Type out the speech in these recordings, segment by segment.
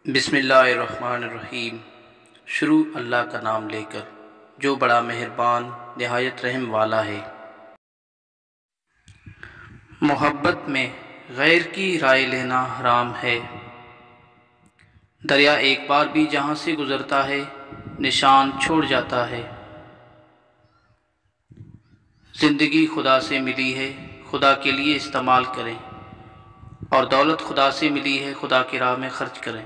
بسم اللہ الرحمن الرحیم۔ شروع اللہ کا نام لے کر جو بڑا مہربان نہایت رحم والا ہے۔ محبت میں غیر کی رائے لینا حرام ہے۔ دریا ایک بار بھی جہاں سے گزرتا ہے نشان چھوڑ جاتا ہے۔ زندگی خدا سے ملی ہے، خدا کے لیے استعمال کریں، اور دولت خدا سے ملی ہے، خدا کی راہ میں خرچ کریں۔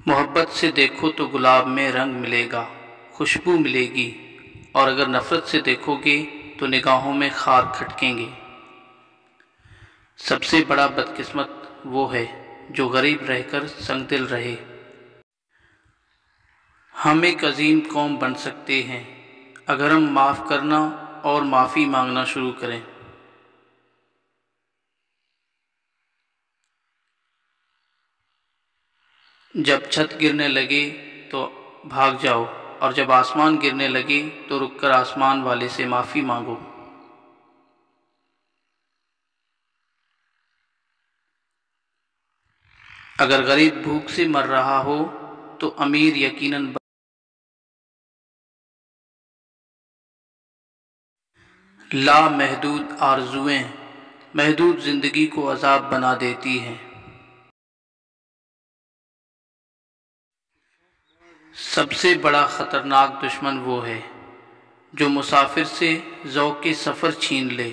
محبت سے دیکھو تو گلاب میں رنگ ملے گا، خوشبو ملے گی، اور اگر نفرت سے دیکھو گے تو نگاہوں میں خار کھٹکیں گے۔ سب سے بڑا بدقسمت وہ ہے جو غریب رہ کر سنگ دل رہے۔ ہم ایک عظیم قوم بن سکتے ہیں اگر ہم معاف کرنا اور معافی مانگنا شروع کریں۔ جب چھت گرنے لگے تو بھاگ جاؤ، اور جب آسمان گرنے لگے تو رک کر آسمان والے سے معافی مانگو۔ اگر غریب بھوک سے مر رہا ہو تو امیر یقیناً لامحدود آرزوئیں محدود زندگی کو عذاب بنا دیتی ہیں۔ سب سے بڑا خطرناک دشمن وہ ہے جو مسافر سے ذوق سفر چھین لے۔